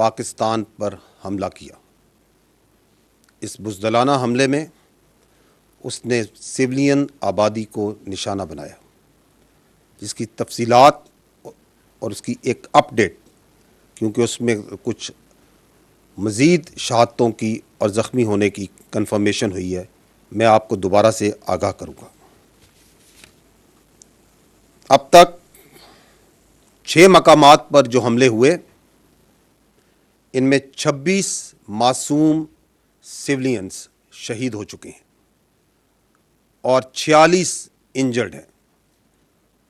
پاکستان پر حملہ کیا۔ اس بزدلانہ حملے میں اس نے سویلین آبادی کو نشانہ بنایا، جس کی تفصیلات اور اس کی ایک اپ ڈیٹ، کیونکہ اس میں کچھ مزید شہادتوں کی اور زخمی ہونے کی کنفرمیشن ہوئی ہے، میں آپ کو دوبارہ سے آگاہ کروں گا۔ اب تک 6 مقامات پر جو حملے ہوئے، ان میں 26 معصوم سویلینز شہید ہو چکے ہیں اور 46 انجرڈ ہیں۔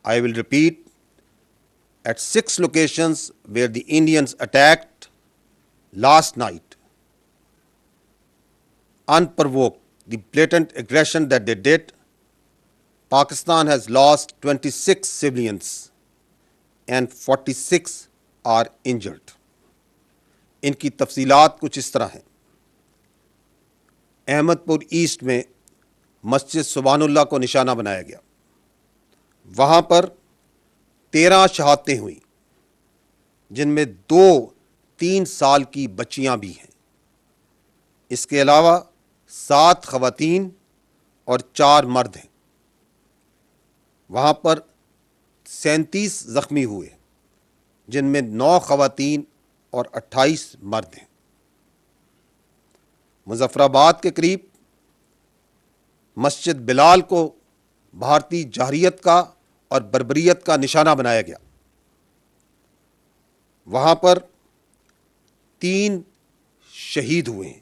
I will repeat, at 6 locations where the Indians attacked last night, unprovoked, the blatant aggression that they did, Pakistan has lost 26 civilians and 46 are injured. ان کی تفصیلات کچھ اس طرح ہیں۔ احمد پور ایسٹ میں مسجد سبحان اللہ کو نشانہ بنایا گیا، وہاں پر 13 شہادتیں ہوئیں، جن میں 2 3 سال کی بچیاں بھی ہیں۔ اس کے علاوہ 7 خواتین اور 4 مرد ہیں۔ وہاں پر 37 زخمی ہوئے، جن میں 9 خواتین اور 28 مرد ہیں۔ مظفر آباد کے قریب مسجد بلال کو بھارتی جارحیت کا اور بربریت کا نشانہ بنایا گیا، وہاں پر 3 شہید ہوئے ہیں۔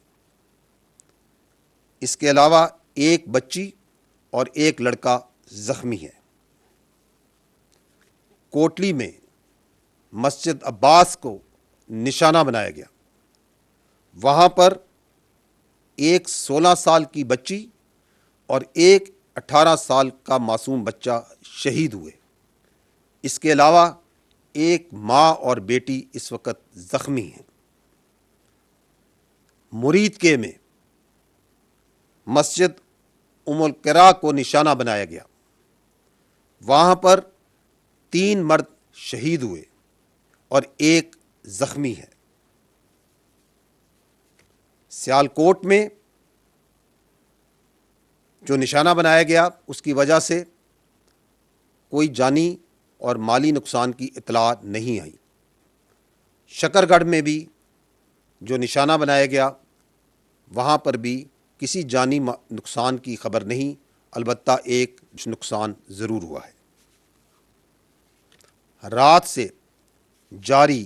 اس کے علاوہ 1 بچی اور 1 لڑکا زخمی ہے۔ کوٹلی میں مسجد عباس کو نشانہ بنایا گیا، وہاں پر 1 16 سال کی بچی اور 1 18 سال کا معصوم بچہ شہید ہوئے۔ اس کے علاوہ 1 ماں اور بیٹی اس وقت زخمی ہیں۔ مرید کے میں مسجد ام القرا کو نشانہ بنایا گیا، وہاں پر 3 مرد شہید ہوئے اور 1 زخمی ہے۔ سیالکوٹ میں جو نشانہ بنایا گیا، اس کی وجہ سے کوئی جانی اور مالی نقصان کی اطلاع نہیں آئی۔ شکر گڑھ میں بھی جو نشانہ بنایا گیا، وہاں پر بھی کسی جانی نقصان کی خبر نہیں، البتہ 1 نقصان ضرور ہوا ہے۔ رات سے جاری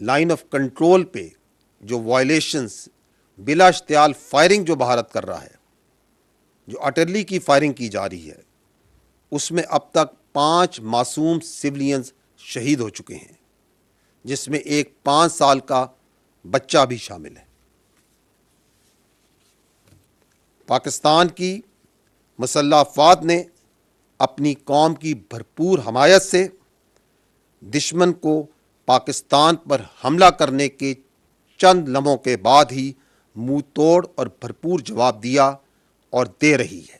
لائن آف کنٹرول پہ جو وائلیشنز بلا اشتعال فائرنگ جو بھارت کر رہا ہے، جو اٹرلی کی فائرنگ کی جا رہی ہے، اس میں اب تک 5 معصوم سویلینز شہید ہو چکے ہیں، جس میں ایک 5 سال کا بچہ بھی شامل ہے۔ پاکستان کی مسلح افواج نے اپنی قوم کی بھرپور حمایت سے دشمن کو پاکستان پر حملہ کرنے کے چند لمحوں کے بعد ہی منہ توڑ اور بھرپور جواب دیا اور دے رہی ہے۔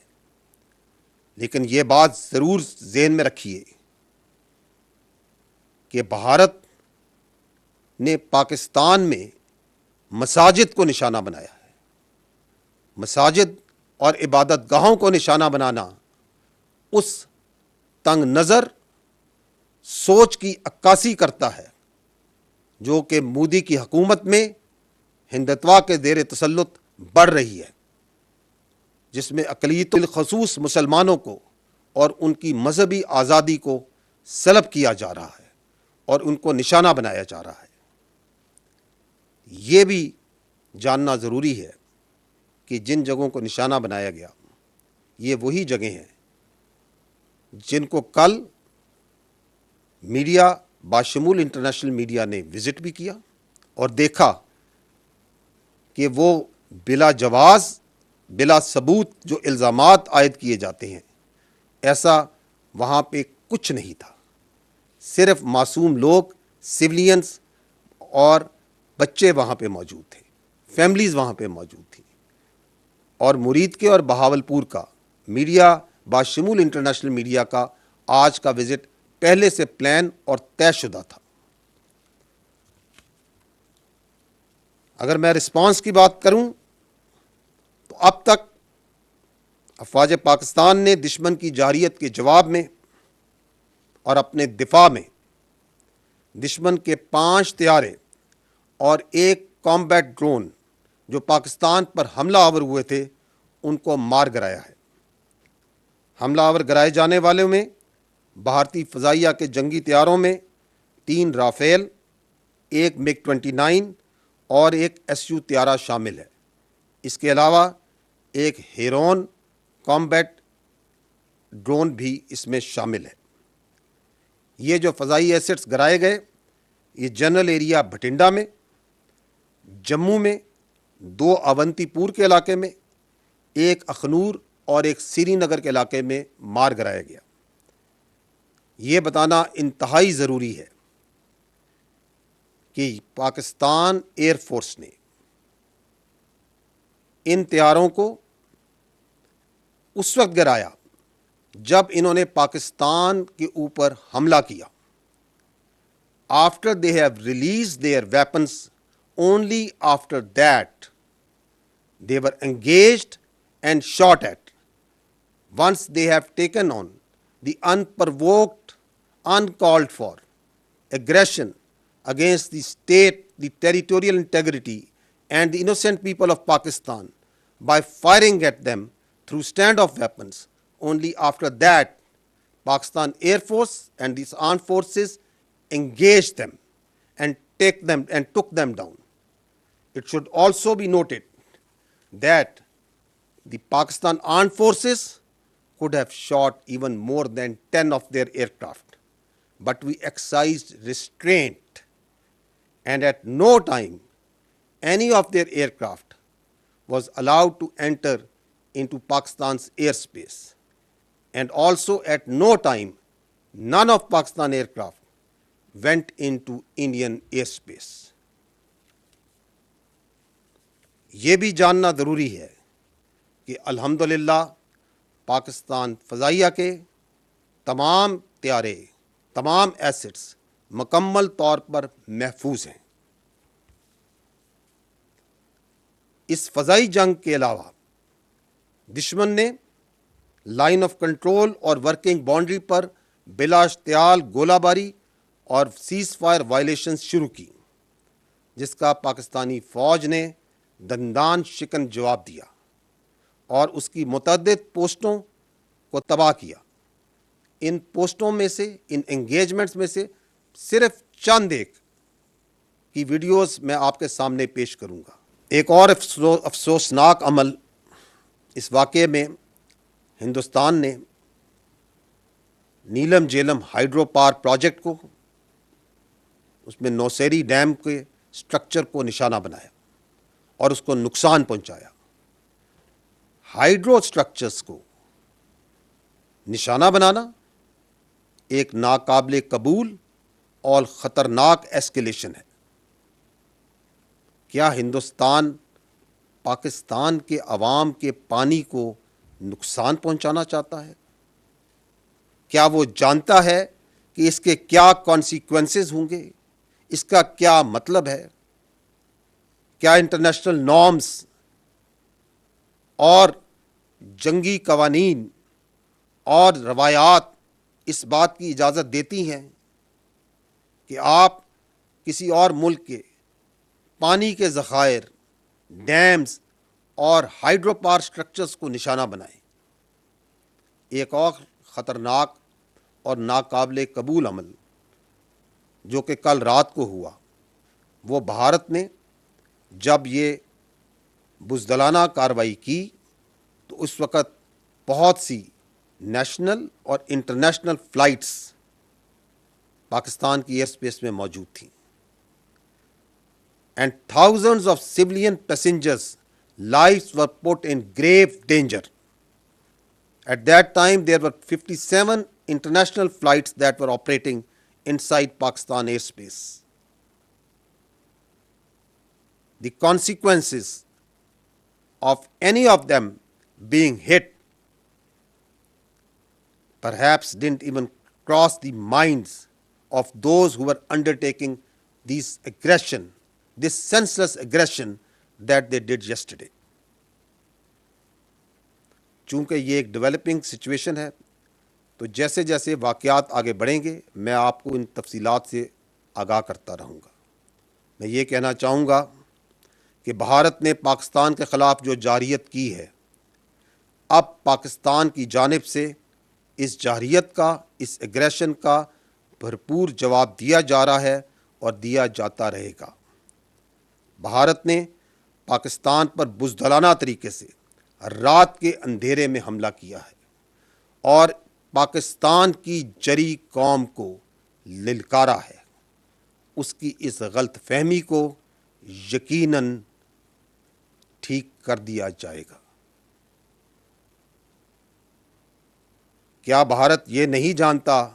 لیکن یہ بات ضرور ذہن میں رکھیے کہ بھارت نے پاکستان میں مساجد کو نشانہ بنایا ہے۔ مساجد اور عبادت گاہوں کو نشانہ بنانا اس تنگ نظر سوچ کی عکاسی کرتا ہے جو کہ مودی کی حکومت میں ہندتوا کے زیر تسلط بڑھ رہی ہے، جس میں اقلیت بالخصوص مسلمانوں کو اور ان کی مذہبی آزادی کو سلب کیا جا رہا ہے اور ان کو نشانہ بنایا جا رہا ہے۔ یہ بھی جاننا ضروری ہے کہ جن جگہوں کو نشانہ بنایا گیا، یہ وہی جگہیں ہیں جن کو کل میڈیا باشمول انٹرنیشنل میڈیا نے وزٹ بھی کیا اور دیکھا کہ وہ بلا جواز، بلا ثبوت جو الزامات عائد کیے جاتے ہیں، ایسا وہاں پہ کچھ نہیں تھا۔ صرف معصوم لوگ، سویلینز اور بچے وہاں پہ موجود تھے، فیملیز وہاں پہ موجود تھیں۔ اور مرید کے اور بہاولپور کا میڈیا باشمول انٹرنیشنل میڈیا کا آج کا وزٹ پہلے سے پلان اور طے شدہ تھا۔ اگر میں رسپانس کی بات کروں تو اب تک افواج پاکستان نے دشمن کی جارحیت کے جواب میں اور اپنے دفاع میں دشمن کے 5 طیارے اور 1 کامبیٹ ڈرون جو پاکستان پر حملہ آور ہوئے تھے ان کو مار گرایا ہے۔ حملہ آور گرائے جانے والوں میں بھارتی فضائیہ کے جنگی طیاروں میں 3 رافیل، 1 MiG 29 اور 1 SU طیارہ شامل ہے۔ اس کے علاوہ ایک ہیرون کامبیٹ ڈرون بھی اس میں شامل ہے۔ یہ جو فضائی ایسٹس گرائے گئے یہ جنرل ایریا بھٹنڈا میں، جموں میں 2 اونتی پور کے علاقے میں، 1 اخنور اور 1 سری نگر کے علاقے میں مار گرایا گیا۔ یہ بتانا انتہائی ضروری ہے کہ پاکستان ایئر فورس نے ان طیاروں کو اس وقت گرایا جب انہوں نے پاکستان کے اوپر حملہ کیا۔ After they have release their weapons, only after that they were engaged and shot at. Once they have taken on the unprovoked, uncalled for aggression against the state, the territorial integrity and the innocent people of Pakistan by firing at them through standoff weapons, only after that Pakistan Air Force and these armed forces engaged them and took them down. It should also be noted that the Pakistan armed forces could have shot even more than 10 of their aircraft, but we exercised restraint, and at no time any of their aircraft was allowed to enter into Pakistan's airspace, and also at no time none of Pakistan aircraft went into Indian airspace. یہ بھی جاننا ضروری ہے کہ الحمدللہ پاکستان فضائیہ کے تمام طیارے، تمام ایسٹس مکمل طور پر محفوظ ہیں۔ اس فضائی جنگ کے علاوہ دشمن نے لائن آف کنٹرول اور ورکنگ باؤنڈری پر بلا اشتعال گولہ باری اور سیز فائر وائلیشنز شروع کی، جس کا پاکستانی فوج نے دندان شکن جواب دیا اور اس کی متعدد پوسٹوں کو تباہ کیا۔ ان پوسٹوں میں سے، ان انگیجمنٹس میں سے صرف چند ایک کی ویڈیوز میں آپ کے سامنے پیش کروں گا۔ ایک اور افسوسناک عمل اس واقعے میں ہندوستان نے نیلم جیلم ہائیڈرو پاور پروجیکٹ کو، اس میں نوسیری ڈیم کے سٹرکچر کو نشانہ بنایا اور اس کو نقصان پہنچایا۔ ہائیڈرو سٹرکچرز کو نشانہ بنانا ایک ناقابل قبول اور خطرناک ایسکیلیشن ہے۔ کیا ہندوستان پاکستان کے عوام کے پانی کو نقصان پہنچانا چاہتا ہے؟ کیا وہ جانتا ہے کہ اس کے کیا کانسیکوینسز ہوں گے؟ اس کا کیا مطلب ہے؟ کیا انٹرنیشنل نارمز اور جنگی قوانین اور روایات اس بات کی اجازت دیتی ہیں کہ آپ کسی اور ملک کے پانی کے ذخائر، ڈیمز اور ہائیڈرو پاور سٹرکچرز کو نشانہ بنائیں؟ ایک اور خطرناک اور ناقابل قبول عمل جو کہ کل رات کو ہوا، وہ بھارت نے جب یہ بزدلانہ کارروائی کی تو اس وقت بہت سی نیشنل اور انٹرنیشنل فلائٹس پاکستان کی ایئر اسپیس میں موجود تھیں، and thousands of civilian passengers' lives were put in grave danger. At that time, there were 57 international flights that were operating inside Pakistan airspace. The consequences of any of them being hit perhaps didn't even cross the minds of those who were undertaking these aggression this senseless aggression that they did yesterday. چونکہ یہ ایک developing situation ہے تو جیسے جیسے واقعات آگے بڑھیں گے میں آپ کو ان تفصیلات سے آگاہ کرتا رہوں گا. میں یہ کہنا چاہوں گا کہ بھارت نے پاکستان کے خلاف جو جارحیت کی ہے اب پاکستان کی جانب سے اس جارحیت کا اس ایگریشن کا بھرپور جواب دیا جا رہا ہے اور دیا جاتا رہے گا. بھارت نے پاکستان پر بزدلانہ طریقے سے رات کے اندھیرے میں حملہ کیا ہے اور پاکستان کی جری قوم کو للکارا ہے. اس کی اس غلط فہمی کو یقیناً ٹھیک کر دیا جائے گا. کیا بھارت یہ نہیں جانتا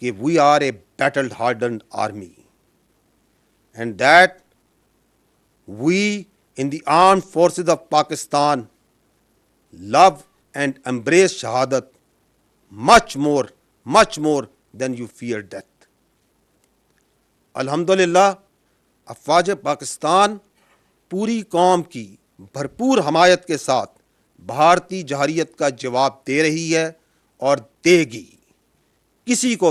کہ we are a battle hardened army and that we in the armed forces of Pakistan love and embrace شہادت much more than you fear death. الحمدللہ افواج پاکستان پوری قوم کی بھرپور حمایت کے ساتھ بھارتی جارحیت کا جواب دے رہی ہے اور دے گی. کسی کو